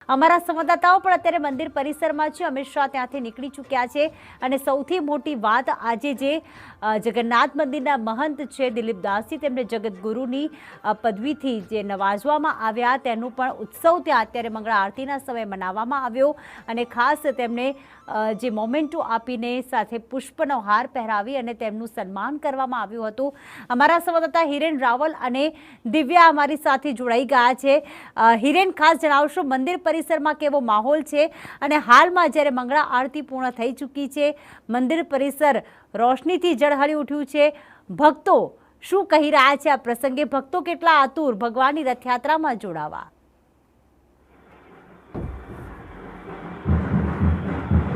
અમારા સંવાદદાતાઓ પણ અત્યારે મંદિર પરિસરમાં છે। અમિત શાહ ત્યાંથી નીકળી ચૂક્યા છે અને સૌથી મોટી વાત આજે જે જગન્નાથ મંદિરના મહંત છે દિલીપ દાસજી, તેમને જગતગુરુની પદવીથી જે નવાજવામાં આવ્યા તેનું પણ ઉત્સવ ત્યાં અત્યારે મંગળા આરતીના સમયે મનાવવામાં આવ્યો અને ખાસ તેમને જે મોમેન્ટો આપીને સાથે પુષ્પનો હાર પહેરાવી અને તેમનું સન્માન કરવામાં આવ્યું હતું। અમારા સંવાદદાતા હિરેન રાવલ અને દિવ્યા અમારી સાથે જોડાઈ ગયા છે। હિરેન, ખાસ જણાવશો મંદિર પરિસરમાં કેવો માહોલ છે અને હાલમાં જ્યારે મંગળા આરતી પૂર્ણ થઈ ચૂકી છે, મંદિર પરિસર રોશનીથી ઝળહળી ઉઠ્યું છે, ભક્તો શું કહી રહ્યા છે આ પ્રસંગે? ભક્તો કેટલા આતુર ભગવાનની રથયાત્રામાં જોડાવા?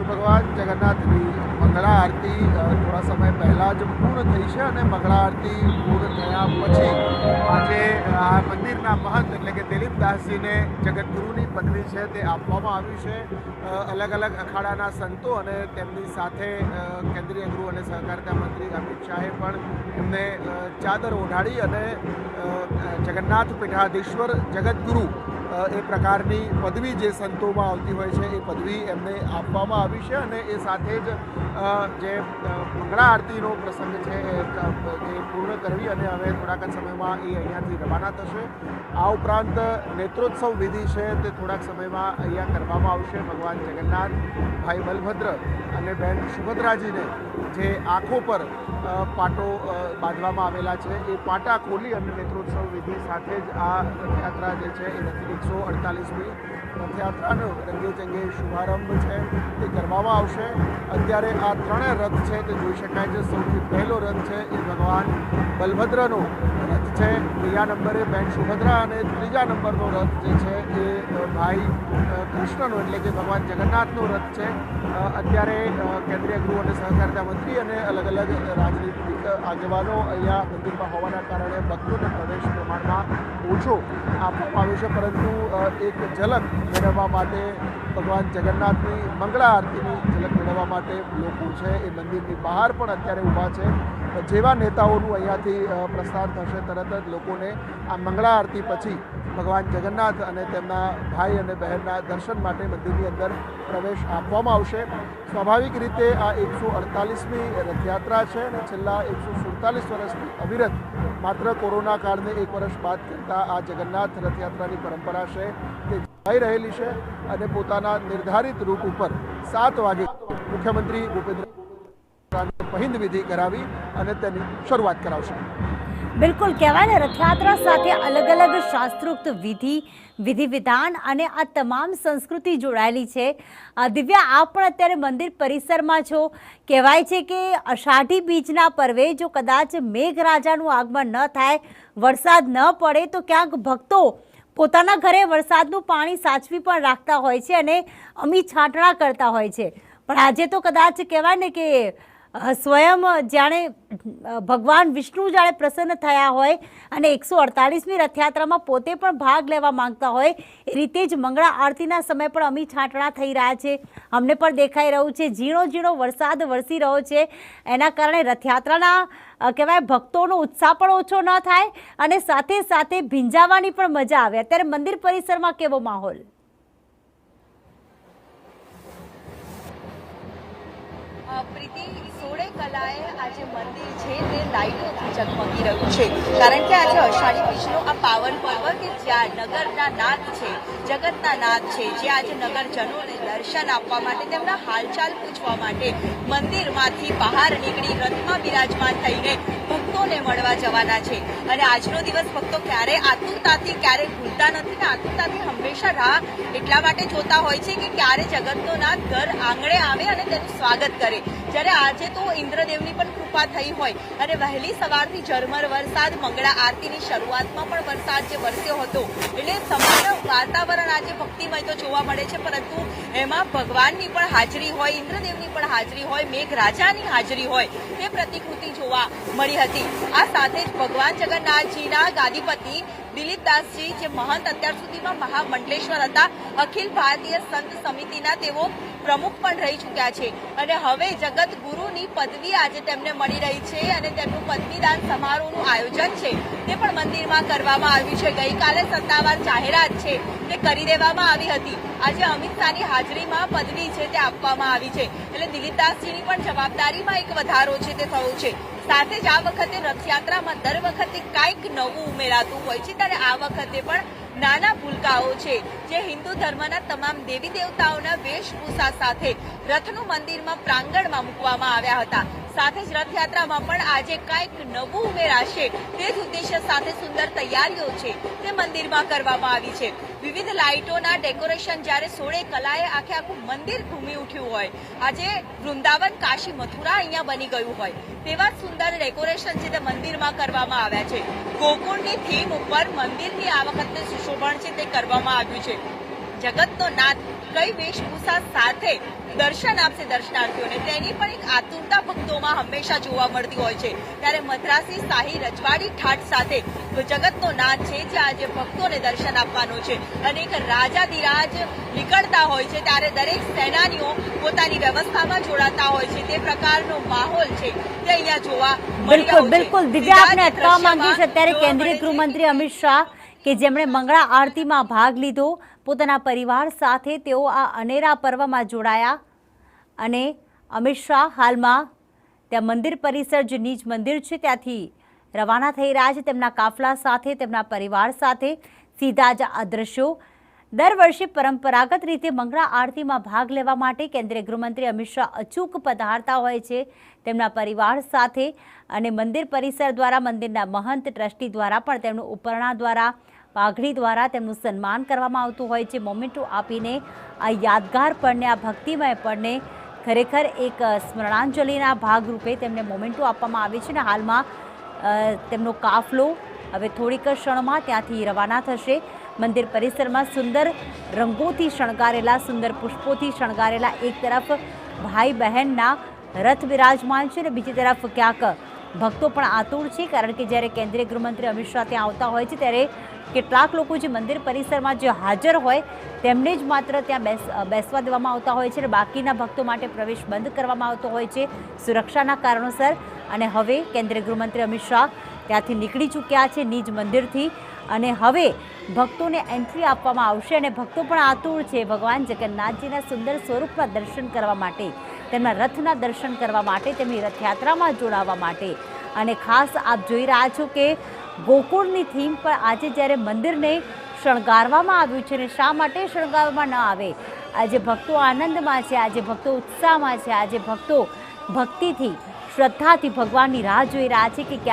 ભગવાન જગન્નાથની મંગળા આરતી થોડા સમય પહેલાં જ પૂર્ણ થઈ છે અને મંગળા આરતી પૂર્ણ થયા પછી આજે આ મંદિરના મહંત એટલે કે દિલીપ દાસજીને જગતગુરુની પદવી છે તે આપવામાં આવી છે। અલગ અલગ અખાડાના સંતો અને તેમની સાથે કેન્દ્રીય ગૃહ અને સહકારિતા મંત્રી અમિત શાહે પણ એમને ચાદર ઓઢાડી અને જગન્નાથ પીઠાધીશ્વર જગતગુરુ એ પ્રકારની પદવી જે સંતોમાં આવતી હોય છે એ પદવી એમને આપવામાં આવી છે અને એ સાથે જ જે મંગળા આરતીનો પ્રસંગ છે એ પૂર્ણ કરવી અને હવે થોડાક જ સમયમાં એ અહીંયાથી રવાના થશે। આ ઉપરાંત નેત્રોત્સવ વિધિ છે તે થોડાક સમયમાં અહીંયા કરવામાં આવશે। ભગવાન જગન્નાથ, ભાઈ બલભદ્ર અને બહેન સુભદ્રાજીને જે આંખો પર પાટો બાંધવામાં આવેલા છે એ પાટા ખોલી અને નેત્રોત્સવ વિધિ સાથે જ આ રથયાત્રા જે છે એ 148મી રથયાત્રાનો રંગેચંગે શુભારંભ છે તે કરવામાં આવશે। અત્યારે આ ત્રણેય રથ છે તે જોઈ શકાય છે। સૌથી પહેલો રથ છે એ ભગવાન બલભદ્રનો રથ છે, બીજા નંબરે બહેન સુભદ્રા અને ત્રીજા નંબરનો રથ જે છે એ ભાઈ કૃષ્ણનો એટલે કે ભગવાન જગન્નાથનો રથ છે। અત્યારે કેન્દ્રીય ગૃહ અને સહકારિતા મંત્રી અને અલગ અલગ રાજનીતિક આગેવાનો અહીંયા મંદિરમાં હોવાના કારણે ભક્તોને પ્રવેશ પ્રમાણમાં ઓછો આપવામાં આવ્યો છે, પરંતુ એક ઝલક મેળવવા માટે ભગવાન જગન્નાથની મંગળા આરતીની ઝલક મેળવવા માટે લોકો છે એ મંદિરની બહાર પણ અત્યારે ઊભા છે। જેવા નેતાઓનું અહીંયાથી પ્રસ્થાન થશે તરત જ લોકોને આ મંગળા આરતી પછી ભગવાન જગન્નાથ અને તેમના ભાઈ અને બહેનના દર્શન માટે મંદિરની અંદર પ્રવેશ આપવામાં આવશે। સ્વાભાવિક રીતે આ 148મી રથયાત્રા છે અને છેલ્લા 147 વર્ષથી અવિરત માત્ર કોરોના કાળને એક વર્ષ બાદ કરતાં આ જગન્નાથ રથયાત્રાની પરંપરા છે તે જળવાઈ રહેલી છે અને પોતાના નિર્ધારિત રૂટ ઉપર 7 વાગે મુખ્યમંત્રી ભૂપેન્દ્ર પહિંદ વિધિ કરાવી અને તેની શરૂઆત કરાવશે। બિલકુલ, કહેવાય ને રથયાત્રા સાથે અલગ અલગ શાસ્ત્રોક્ત વિધિ વિધાન અને આ તમામ સંસ્કૃતિ જોડાયેલી છે। દિવ્યા, આપ પણ અત્યારે મંદિર પરિસરમાં છો। કહેવાય છે કે અષાઢી બીજના પર્વે જો કદાચ મેઘરાજાનું આગમન ન થાય, વરસાદ ન પડે, તો ક્યાંક ભક્તો પોતાના ઘરે વરસાદનું પાણી સાચવી પણ રાખતા હોય છે અને અમી છાંટણા કરતા હોય છે। પણ આજે તો કદાચ કહેવાય ને કે સ્વયં જાણે ભગવાન વિષ્ણુ જાણે પ્રસન્ન થયા હોય અને 148મી રથયાત્રામાં પોતે પણ ભાગ લેવા માંગતા હોય એ રીતે જ મંગળા આરતીના સમયે પણ અમી છાંટણા થઈ રહ્યા છે। અમને પણ દેખાઈ રહ્યું છે, ઝીણો ઝીણો વરસાદ વરસી રહ્યો છે। એના કારણે રથયાત્રાના કહેવાય ભક્તોનો ઉત્સાહ પણ ઓછો ન થાય અને સાથે સાથે ભીંજાવાની પણ મજા આવે। અત્યારે મંદિર પરિસરમાં કેવો માહોલ? પ્રીતિ, 16 કલાએ આજે મંદિર છે તે લાઇટોથી ઝગમગી રહ્યું છે, કારણ કે આજે અષાઢી બીજનો આ પાવન પર્વ કે જ્યાં નગરના નાથ છે, જગતના નાથ છે, જે આજે નગરજનોને દર્શન આપવા માટે તેમના હાલચાલ પૂછવા માટે મંદિરમાંથી બહાર નીકળી રથમાં બિરાજમાન થઈને ભક્તોને મળવા જવાના છે। અને આજનો દિવસ ભક્તો ક્યારે આતુરતાથી ક્યારે ભૂલતા નથી ને આતુરતાથી હંમેશા રાહ એટલા માટે જોતા હોય છે કે ક્યારે જગતનો નાથ ઘર આંગણે આવે અને તેનું સ્વાગત કરે। જ્યારે આજે તો ઇન્દ્રદેવની પણ કૃપા થઈ હોય અને વહેલી સવારથી ઝરમર વરસાદ, મંગળા આરતીની શરૂઆતમાં પણ વરસાદ જે વરસ્યો હતો એટલે સમગ્ર વાતાવરણ આજે ભક્તિમય તો જોવા મળે છે, પરંતુ એમાં ભગવાનની પણ હાજરી હોય, ઇન્દ્રદેવની પણ હાજરી હોય, મેઘરાજાની હાજરી હોય તે પ્રતિકૃતિ જોવા મળી હતી। આ સાથે જ ભગવાન જગન્નાથજીના ગાદીપતિ દિલીપદાસજી, જે મહંત અત્યાર સુધીમાં મહામંડલેશ્વર હતા, અખિલ ભારતીય સંત સમિતિના તેઓ પ્રમુખ પણ રહી ચૂક્યા છે અને હવે જગત ગુરુની પદવી આજે તેમને મળી રહી છે અને તેમનું પદવીદાન સમારોહનું આયોજન છે તે પણ મંદિરમાં કરવામાં આવ્યું છે. ગઈકાલે સત્તાવાર જાહેરાત છે તે કરી દેવામાં આવી હતી. આજે અમિત શાહની હાજરીમાં પદવી છે તે આપવામાં આવી છે એટલે દિલીપદાસજીની પણ જવાબદારીમાં એક વધારો છે તે થયો છે. સાથે જ આ વખતે રથયાત્રામાં દર વખતે કાંઈક નવું ઉમેરાતું હોય છે ત્યારે આ વખતે પણ નાના ભૂલકાઓ છે જે હિન્દુ ધર્મના તમામ દેવી દેવતાઓના વેશભૂષા સાથે રથનું મંદિરમાં પ્રાંગણમાં મૂકવામાં આવ્યા હતા. સાથે જ રથયાત્રામાં પણ આજે કાંઈક નવું ઉમેરાશે તે જ ઉદ્દેશ્ય સાથે સુંદર તૈયારીઓ છે તે મંદિરમાં કરવામાં આવી છે. વિવિધ લાઇટોના ડેકોરેશન જ્યારે 16 કલાએ આખે આખું મંદિર ઘૂમી ઉઠ્યું હોય, આજે વૃંદાવન, કાશી, મથુરા અહીંયા બની ગયું હોય તેવા સુંદર ડેકોરેશન છે તે મંદિરમાં કરવામાં આવ્યા છે. ગોકુળની થીમ ઉપર મંદિરની આ વખતે સુશોભન છે તે કરવામાં આવ્યું છે. જગતનો નાથ કઈ વેશભૂષા સાથે દર્શન આપશે દર્શનાર્થીઓને તેની પણ એક આતુરતા ભક્તોમાં હંમેશા જોવા મળતી હોય છે. ત્યારે મદ્રાસી શાહી રજવાડી ઠાઠ સાથે જગતનો નાથ છે જે આજે ભક્તોને દર્શન આપવાનો છે અને એક રાજાધિરાજ નીકળતા હોય છે ત્યારે દરેક સેનાનીઓ પોતાની વ્યવસ્થામાં જોડાતા હોય છે. તે પ્રકારનો માહોલ છે તે અહીંયા જોવા મળી રહ્યો છે. બિલકુલ દિવ્યા, આપને અટકાવવા માંગીશ અત્યારે કેન્દ્રીય ગૃહમંત્રી અમિત શાહ કે જેમણે મંગળા આરતીમાં ભાગ લીધો, પોતાના પરિવાર સાથે તેઓ આ અનેરા પર્વમાં જોડાયા અને અમિત શાહ હાલમાં ત્યાં મંદિર પરિસર જે નિજ મંદિર છે ત્યાંથી રવાના થઈ રહ્યા છે તેમના કાફલા સાથે, તેમના પરિવાર સાથે. સીધા જ આ દ્રશ્યો દર વર્ષે પરંપરાગત રીતે મંગળા આરતીમાં ભાગ લેવા માટે કેન્દ્રીય ગૃહમંત્રી અમિત શાહ અચૂક પધારતા હોય છે તેમના પરિવાર સાથે અને મંદિર પરિસર દ્વારા, મંદિરના મહંત ટ્રસ્ટી દ્વારા પણ તેમનું ઉપરણા દ્વારા, પાઘડી દ્વારા તેમનું સન્માન કરવામાં આવતું હોય છે. મોમેન્ટો આપીને આ યાદગાર પળને, આ ભક્તિમય પળને ખરેખર એક સ્મરણાંજલિના ભાગરૂપે તેમને મોમેન્ટો આપવામાં આવે છે અને હાલમાં તેમનો કાફલો હવે થોડીક ક્ષણમાં ત્યાંથી રવાના થશે. મંદિર પરિસરમાં સુંદર રંગોથી શણગારેલા, સુંદર પુષ્પોથી શણગારેલા એક તરફ ભાઈ બહેનના રથ બિરાજમાન છે અને બીજી તરફ ક્યાંક ભક્તો પણ આતુર છે કારણ કે જ્યારે કેન્દ્રીય ગૃહમંત્રી અમિત શાહ ત્યાં આવતા હોય છે ત્યારે કેટલાક લોકો જે મંદિર પરિસરમાં જે હાજર હોય તેમને જ માત્ર ત્યાં બેસવા દેવામાં આવતા હોય છે અને બાકીના ભક્તો માટે પ્રવેશ બંધ કરવામાં આવતો હોય છે સુરક્ષાના કારણોસર. અને હવે કેન્દ્રીય ગૃહમંત્રી અમિત શાહ ત્યાંથી નીકળી ચૂક્યા છે નિજ મંદિરથી અને હવે ભક્તોને એન્ટ્રી આપવામાં આવશે અને ભક્તો પણ આતુર છે ભગવાન જગન્નાથજીના સુંદર સ્વરૂપના દર્શન કરવા માટે, તેમના રથના દર્શન કરવા માટે, તેમની રથયાત્રામાં જોડાવા માટે. અને ખાસ આપ જોઈ રહ્યા છો કે ગોકુળની થીમ પર આજે જ્યારે મંદિરને શણગારવામાં આવ્યું છે અને શા માટે શણગારવામાં ન આવે, આજે ભક્તો આનંદમાં છે, આજે ભક્તો ઉત્સાહમાં છે, આજે ભક્તો ભક્તિથી, શ્રદ્ધાથી ભગવાનની રાહ જોઈ રહ્યા છે કે